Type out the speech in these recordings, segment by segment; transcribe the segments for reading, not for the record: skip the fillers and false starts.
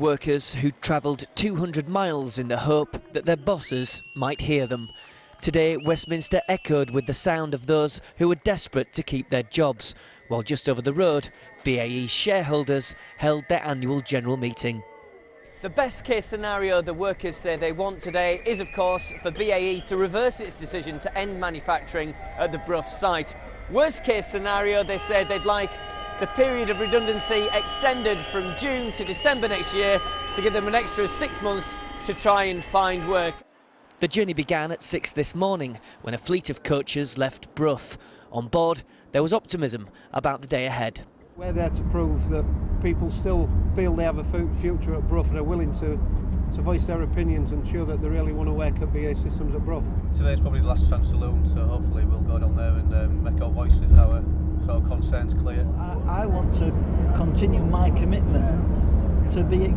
workers who travelled 200 miles in the hope that their bosses might hear them. Today, Westminster echoed with the sound of those who were desperate to keep their jobs, while just over the road, BAE shareholders held their annual general meeting. The best case scenario the workers say they want today is, of course, for BAE to reverse its decision to end manufacturing at the Brough site. Worst case scenario, they say they'd like the period of redundancy extended from June to December next year to give them an extra 6 months to try and find work. The journey began at 6 this morning when a fleet of coaches left Brough. On board, there was optimism about the day ahead. We're there to prove that people still feel they have a future at Brough and are willing to voice their opinions and show that they really want to work at BAE Systems at Brough. Today's probably the last chance saloon, so hopefully we'll go down there and make our voices, our sort of concerns clear. I want to continue my commitment to be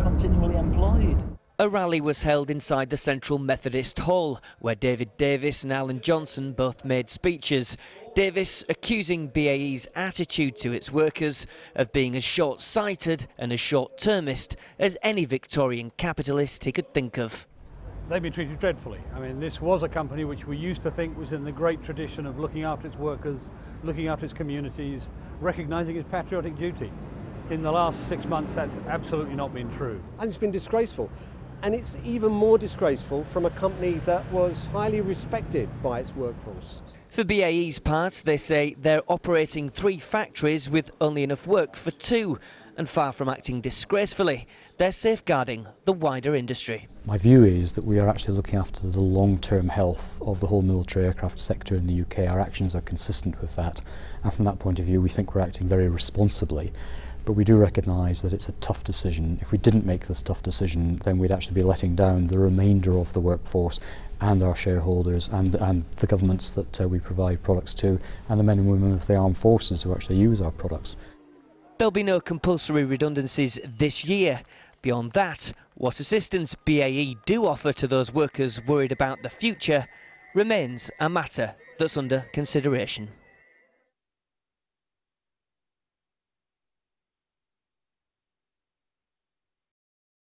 continually employed. A rally was held inside the Central Methodist Hall, where David Davis and Alan Johnson both made speeches. Davis accusing BAE's attitude to its workers of being as short-sighted and as short-termist as any Victorian capitalist he could think of. They've been treated dreadfully. I mean, this was a company which we used to think was in the great tradition of looking after its workers, looking after its communities, recognising its patriotic duty. In the last 6 months, that's absolutely not been true. And it's been disgraceful. And it's even more disgraceful from a company that was highly respected by its workforce. For BAE's part, they say they're operating 3 factories with only enough work for 2. And far from acting disgracefully, they're safeguarding the wider industry. My view is that we are actually looking after the long-term health of the whole military aircraft sector in the UK. Our actions are consistent with that. And from that point of view, we think we're acting very responsibly. But we do recognise that it's a tough decision. If we didn't make this tough decision, then we'd actually be letting down the remainder of the workforce and our shareholders and the governments that we provide products to, and the men and women of the armed forces who actually use our products. There'll be no compulsory redundancies this year. Beyond that, what assistance BAE do offer to those workers worried about the future remains a matter that's under consideration.